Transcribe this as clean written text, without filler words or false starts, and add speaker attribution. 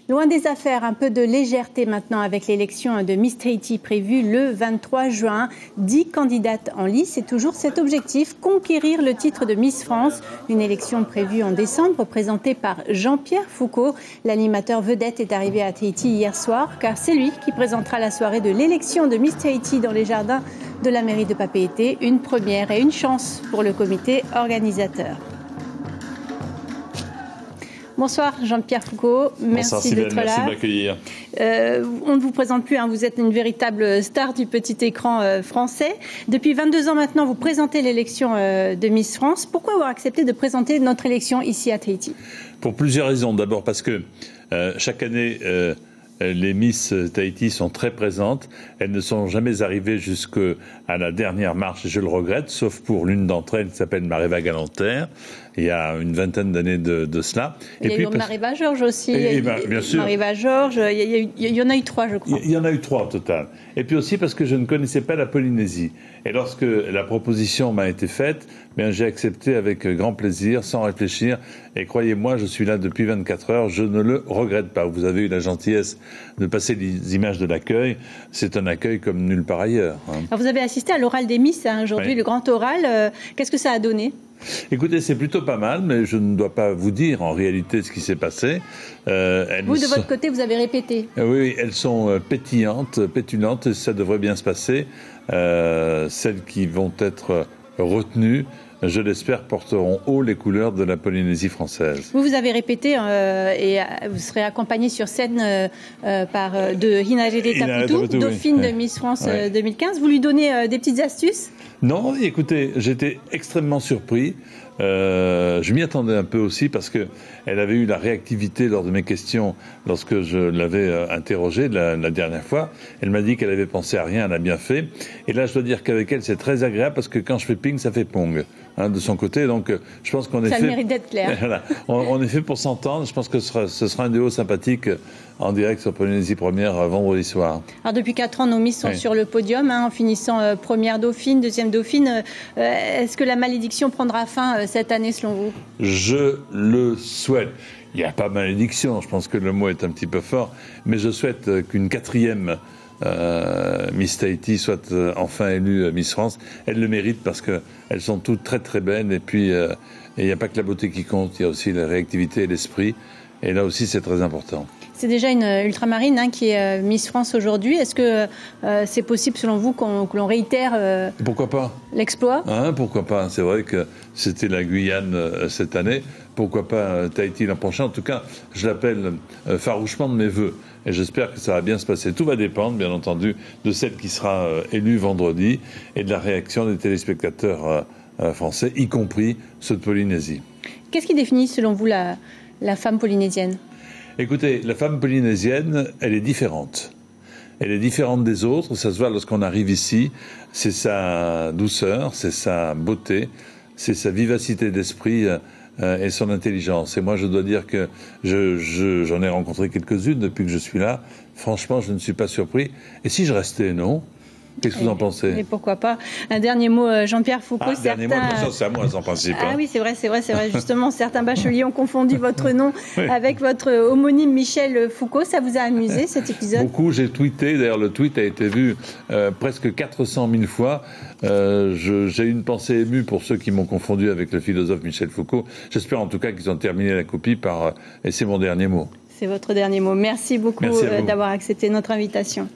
Speaker 1: Loin des affaires, un peu de légèreté maintenant avec l'élection de Miss Tahiti prévue le 23 juin. 10 candidates en lice et toujours cet objectif, conquérir le titre de Miss France. Une élection prévue en décembre, présentée par Jean-Pierre Foucault. L'animateur vedette est arrivé à Tahiti hier soir, car c'est lui qui présentera la soirée de l'élection de Miss Tahiti dans les jardins de la mairie de Papeete. Une première et une chance pour le comité organisateur. Bonsoir Jean-Pierre Foucault, merci d'être là.
Speaker 2: Merci de m'accueillir.
Speaker 1: On ne vous présente plus, vous êtes une véritable star du petit écran français. Depuis 22 ans maintenant, vous présentez l'élection de Miss France. Pourquoi avoir accepté de présenter notre élection ici à Tahiti?
Speaker 2: Pour plusieurs raisons. D'abord parce que chaque année, les Miss Tahiti sont très présentes. Elles ne sont jamais arrivées jusqu'à la dernière marche, et je le regrette, sauf pour l'une d'entre elles qui s'appelle Mareva Galanter, il y a une vingtaine d'années de cela.
Speaker 1: Il y a eu Mareva Georges aussi.
Speaker 2: Bien sûr.
Speaker 1: Mareva Georges, il y en a eu 3, je crois.
Speaker 2: Il y en a eu 3 au total. Et puis aussi parce que je ne connaissais pas la Polynésie. Et lorsque la proposition m'a été faite, j'ai accepté avec grand plaisir, sans réfléchir. Et croyez-moi, je suis là depuis 24 heures, je ne le regrette pas. Vous avez eu la gentillesse de passer les images de l'accueil. C'est un accueil comme nulle part ailleurs.
Speaker 1: Alors vous avez assisté à l'oral des Miss aujourd'hui, oui. Le grand oral. Qu'est-ce que ça a donné ?
Speaker 2: Écoutez, c'est plutôt pas mal, mais je ne dois pas vous dire en réalité ce qui s'est passé.
Speaker 1: Vous, de votre côté, vous avez répété.
Speaker 2: Oui, elles sont pétulantes, et ça devrait bien se passer. Celles qui vont être retenues, je l'espère, porteront haut les couleurs de la Polynésie française.
Speaker 1: Vous avez répété et vous serez accompagné sur scène de Hinajere Taputu, dauphine de Miss France 2015. Vous lui donnez des petites astuces ?
Speaker 2: Non, écoutez, j'étais extrêmement surpris. Je m'y attendais un peu aussi parce que elle avait eu la réactivité lors de mes questions lorsque je l'avais interrogée la dernière fois. Elle m'a dit qu'elle avait pensé à rien, elle a bien fait. Et là, je dois dire qu'avec elle, c'est très agréable parce que quand je fais ping, ça fait pong de son côté. Donc, je pense qu'on est fait.
Speaker 1: Ça mérite d'être clair.
Speaker 2: Voilà, on est fait pour s'entendre. Je pense que ce sera un duo sympathique en direct sur Polynésie Première vendredi soir.
Speaker 1: Alors, depuis 4 ans, nos Miss sont sur le podium, en finissant première dauphine, deuxième dauphine. Est-ce que la malédiction prendra fin cette année, selon vous?
Speaker 2: Je le souhaite. Il n'y a pas malédiction, je pense que le mot est un petit peu fort, mais je souhaite qu'une 4e Miss Tahiti soit enfin élue Miss France. Elle le mérite parce qu'elles sont toutes très très belles, et puis il n'y a pas que la beauté qui compte, il y a aussi la réactivité et l'esprit, et là aussi c'est très important.
Speaker 1: C'est déjà une ultramarine qui est Miss France aujourd'hui. Est-ce que c'est possible, selon vous, que l'on réitère
Speaker 2: pourquoi pas
Speaker 1: l'exploit?
Speaker 2: Pourquoi pas? C'est vrai que c'était la Guyane cette année. Pourquoi pas Tahiti l'an prochain? En tout cas, je l'appelle farouchement de mes voeux. Et j'espère que ça va bien se passer. Tout va dépendre, bien entendu, de celle qui sera élue vendredi et de la réaction des téléspectateurs français, y compris ceux de Polynésie.
Speaker 1: Qu'est-ce qui définit, selon vous, la femme polynésienne?
Speaker 2: Écoutez, la femme polynésienne, elle est différente. Elle est différente des autres, ça se voit lorsqu'on arrive ici. C'est sa douceur, c'est sa beauté, c'est sa vivacité d'esprit et son intelligence. Et moi, je dois dire que j'en ai rencontré quelques-unes depuis que je suis là. Franchement, je ne suis pas surpris. Et si je restais, non ? Qu'est-ce que vous en pensez?
Speaker 1: Et pourquoi pas? Un dernier mot, Jean-Pierre Foucault.
Speaker 2: Dernier mot, c'est à moi, sans principe.
Speaker 1: Oui, c'est vrai. Justement, certains bacheliers ont confondu votre nom avec votre homonyme Michel Foucault. Ça vous a amusé, cet épisode?
Speaker 2: Beaucoup, j'ai tweeté. D'ailleurs, le tweet a été vu presque 400 000 fois. J'ai une pensée émue pour ceux qui m'ont confondu avec le philosophe Michel Foucault. J'espère en tout cas qu'ils ont terminé la copie par... Et c'est mon dernier mot.
Speaker 1: C'est votre dernier mot. Merci beaucoup d'avoir accepté notre invitation.